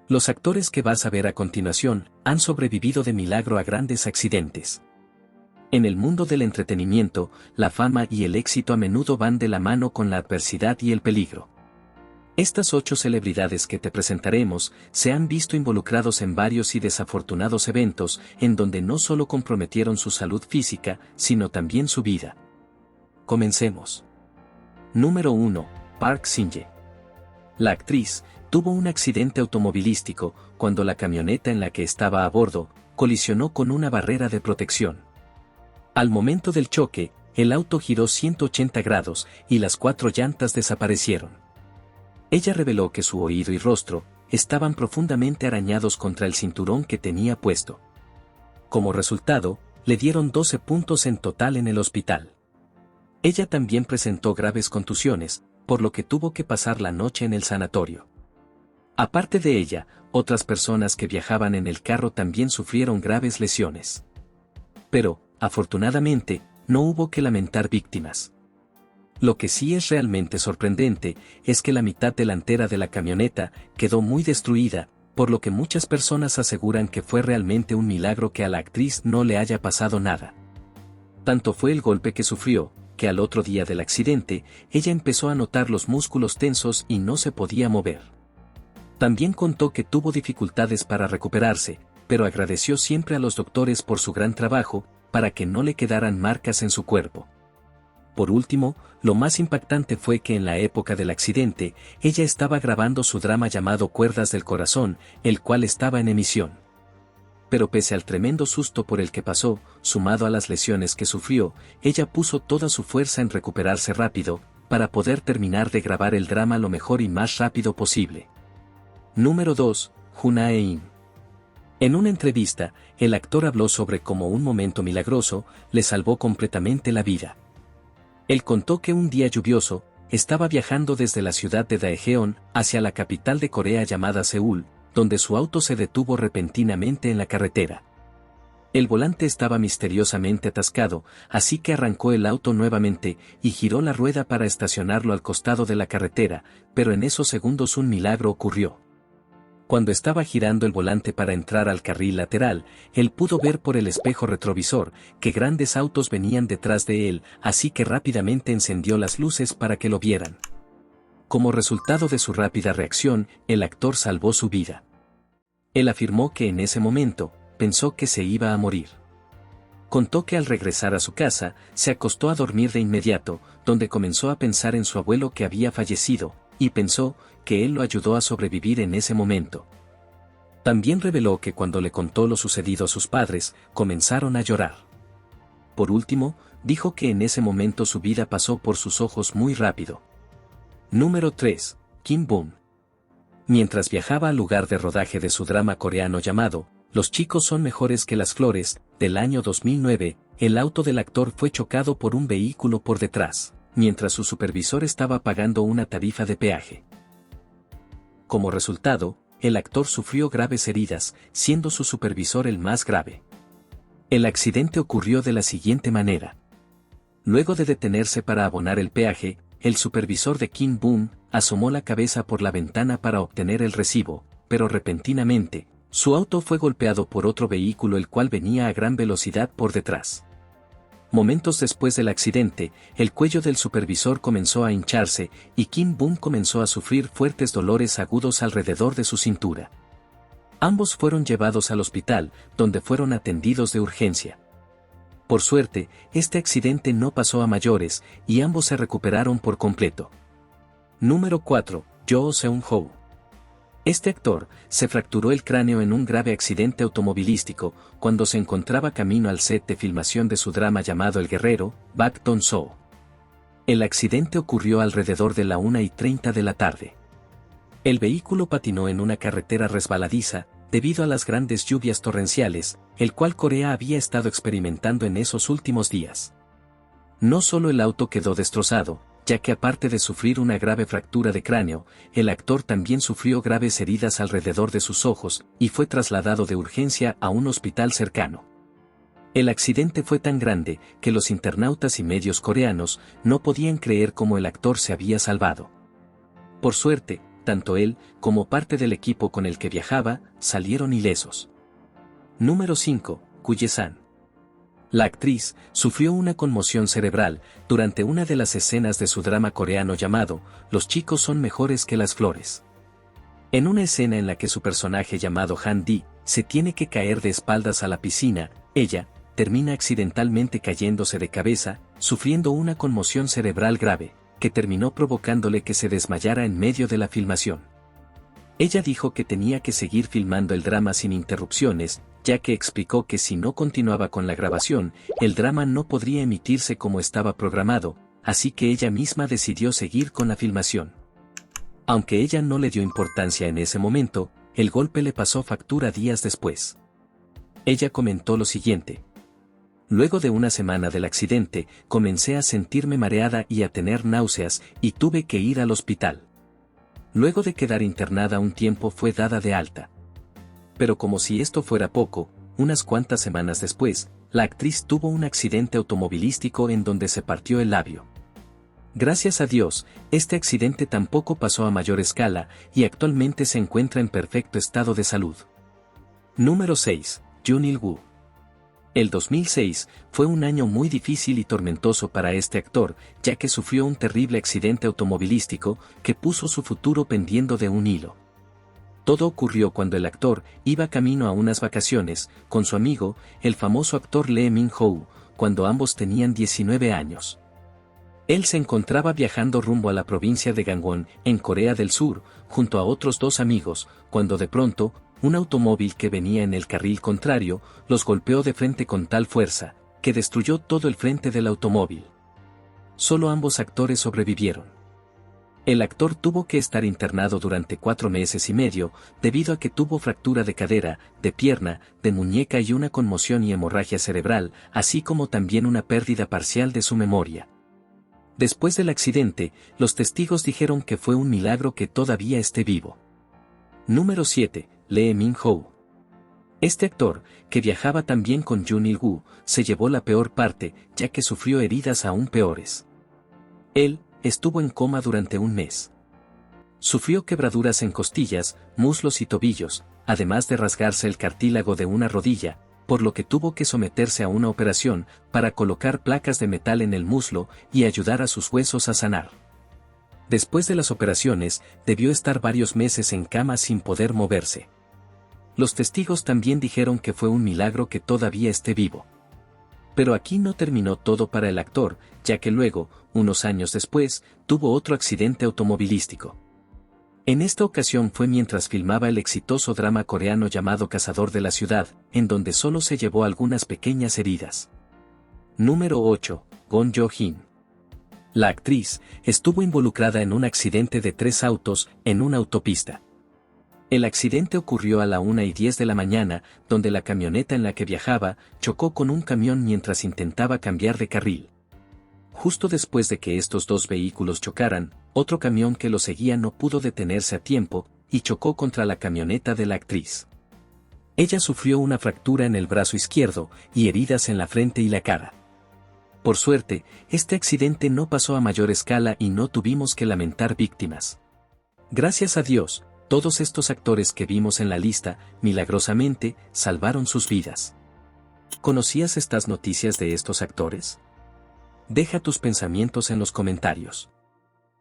Los actores que vas a ver a continuación han sobrevivido de milagro a grandes accidentes. En el mundo del entretenimiento, la fama y el éxito a menudo van de la mano con la adversidad y el peligro. Estas 8 celebridades que te presentaremos se han visto involucrados en varios y desafortunados eventos en donde no solo comprometieron su salud física, sino también su vida. Comencemos. Número 1. Park Shin-hye. La actriz tuvo un accidente automovilístico cuando la camioneta en la que estaba a bordo colisionó con una barrera de protección. Al momento del choque, el auto giró 180 grados y las 4 llantas desaparecieron. Ella reveló que su oído y rostro estaban profundamente arañados contra el cinturón que tenía puesto. Como resultado, le dieron 12 puntos en total en el hospital. Ella también presentó graves contusiones, por lo que tuvo que pasar la noche en el sanatorio. Aparte de ella, otras personas que viajaban en el carro también sufrieron graves lesiones. Pero, afortunadamente, no hubo que lamentar víctimas. Lo que sí es realmente sorprendente es que la mitad delantera de la camioneta quedó muy destruida, por lo que muchas personas aseguran que fue realmente un milagro que a la actriz no le haya pasado nada. Tanto fue el golpe que sufrió, que al otro día del accidente, ella empezó a notar los músculos tensos y no se podía mover. También contó que tuvo dificultades para recuperarse, pero agradeció siempre a los doctores por su gran trabajo, para que no le quedaran marcas en su cuerpo. Por último, lo más impactante fue que en la época del accidente, ella estaba grabando su drama llamado Cuerdas del Corazón, el cual estaba en emisión. Pero pese al tremendo susto por el que pasó, sumado a las lesiones que sufrió, ella puso toda su fuerza en recuperarse rápido, para poder terminar de grabar el drama lo mejor y más rápido posible. Número 2. Jun Hae-in. En una entrevista, el actor habló sobre cómo un momento milagroso le salvó completamente la vida. Él contó que un día lluvioso, estaba viajando desde la ciudad de Daejeon hacia la capital de Corea llamada Seúl, donde su auto se detuvo repentinamente en la carretera. El volante estaba misteriosamente atascado, así que arrancó el auto nuevamente y giró la rueda para estacionarlo al costado de la carretera, pero en esos segundos un milagro ocurrió. Cuando estaba girando el volante para entrar al carril lateral, él pudo ver por el espejo retrovisor que grandes autos venían detrás de él, así que rápidamente encendió las luces para que lo vieran. Como resultado de su rápida reacción, el actor salvó su vida. Él afirmó que en ese momento, pensó que se iba a morir. Contó que al regresar a su casa, se acostó a dormir de inmediato, donde comenzó a pensar en su abuelo que había fallecido, y pensó que él lo ayudó a sobrevivir en ese momento. También reveló que cuando le contó lo sucedido a sus padres, comenzaron a llorar. Por último, dijo que en ese momento su vida pasó por sus ojos muy rápido. Número 3. Kim Boon. Mientras viajaba al lugar de rodaje de su drama coreano llamado Los chicos son mejores que las flores, del año 2009, el auto del actor fue chocado por un vehículo por detrás, mientras su supervisor estaba pagando una tarifa de peaje. Como resultado, el actor sufrió graves heridas, siendo su supervisor el más grave. El accidente ocurrió de la siguiente manera. Luego de detenerse para abonar el peaje, el supervisor de Kim Boon asomó la cabeza por la ventana para obtener el recibo, pero repentinamente, su auto fue golpeado por otro vehículo el cual venía a gran velocidad por detrás. Momentos después del accidente, el cuello del supervisor comenzó a hincharse y Kim Boon comenzó a sufrir fuertes dolores agudos alrededor de su cintura. Ambos fueron llevados al hospital, donde fueron atendidos de urgencia. Por suerte, este accidente no pasó a mayores y ambos se recuperaron por completo. Número 4. Jo Seung-ho. Este actor se fracturó el cráneo en un grave accidente automovilístico cuando se encontraba camino al set de filmación de su drama llamado El Guerrero, Bak Dong-soo. El accidente ocurrió alrededor de la 1:30 de la tarde. El vehículo patinó en una carretera resbaladiza, debido a las grandes lluvias torrenciales, el cual Corea había estado experimentando en esos últimos días. No solo el auto quedó destrozado, ya que aparte de sufrir una grave fractura de cráneo, el actor también sufrió graves heridas alrededor de sus ojos, y fue trasladado de urgencia a un hospital cercano. El accidente fue tan grande, que los internautas y medios coreanos no podían creer cómo el actor se había salvado. Por suerte, tanto él, como parte del equipo con el que viajaba, salieron ilesos. Número 5. Kuye-san. La actriz sufrió una conmoción cerebral durante una de las escenas de su drama coreano llamado Los chicos son mejores que las flores. En una escena en la que su personaje llamado Han-di se tiene que caer de espaldas a la piscina, ella termina accidentalmente cayéndose de cabeza, sufriendo una conmoción cerebral grave, que terminó provocándole que se desmayara en medio de la filmación. Ella dijo que tenía que seguir filmando el drama sin interrupciones, ya que explicó que si no continuaba con la grabación, el drama no podría emitirse como estaba programado, así que ella misma decidió seguir con la filmación. Aunque ella no le dio importancia en ese momento, el golpe le pasó factura días después. Ella comentó lo siguiente: luego de una semana del accidente, comencé a sentirme mareada y a tener náuseas, y tuve que ir al hospital. Luego de quedar internada un tiempo fue dada de alta. Pero como si esto fuera poco, unas cuantas semanas después, la actriz tuvo un accidente automovilístico en donde se partió el labio. Gracias a Dios, este accidente tampoco pasó a mayor escala, y actualmente se encuentra en perfecto estado de salud. Número 6. Jun Il-woo. El 2006 fue un año muy difícil y tormentoso para este actor, ya que sufrió un terrible accidente automovilístico que puso su futuro pendiendo de un hilo. Todo ocurrió cuando el actor iba camino a unas vacaciones con su amigo, el famoso actor Lee Min-ho, cuando ambos tenían 19 años. Él se encontraba viajando rumbo a la provincia de Gangwon, en Corea del Sur, junto a otros dos amigos, cuando de pronto, un automóvil que venía en el carril contrario, los golpeó de frente con tal fuerza, que destruyó todo el frente del automóvil. Solo ambos actores sobrevivieron. El actor tuvo que estar internado durante 4 meses y medio, debido a que tuvo fractura de cadera, de pierna, de muñeca y una conmoción y hemorragia cerebral, así como también una pérdida parcial de su memoria. Después del accidente, los testigos dijeron que fue un milagro que todavía esté vivo. Número 7. Lee Min-ho. Este actor, que viajaba también con Jun Il-woo, se llevó la peor parte, ya que sufrió heridas aún peores. Él estuvo en coma durante un mes. Sufrió quebraduras en costillas, muslos y tobillos, además de rasgarse el cartílago de una rodilla, por lo que tuvo que someterse a una operación para colocar placas de metal en el muslo y ayudar a sus huesos a sanar. Después de las operaciones, debió estar varios meses en cama sin poder moverse. Los testigos también dijeron que fue un milagro que todavía esté vivo. Pero aquí no terminó todo para el actor, ya que luego, unos años después, tuvo otro accidente automovilístico. En esta ocasión fue mientras filmaba el exitoso drama coreano llamado Cazador de la Ciudad, en donde solo se llevó algunas pequeñas heridas. Número 8. Gon Jo-hin. La actriz estuvo involucrada en un accidente de 3 autos en una autopista. El accidente ocurrió a la 1:10 de la mañana, donde la camioneta en la que viajaba chocó con un camión mientras intentaba cambiar de carril. Justo después de que estos dos vehículos chocaran, otro camión que lo seguía no pudo detenerse a tiempo, y chocó contra la camioneta de la actriz. Ella sufrió una fractura en el brazo izquierdo, y heridas en la frente y la cara. Por suerte, este accidente no pasó a mayor escala y no tuvimos que lamentar víctimas. Gracias a Dios, todos estos actores que vimos en la lista, milagrosamente, salvaron sus vidas. ¿Conocías estas noticias de estos actores? Deja tus pensamientos en los comentarios.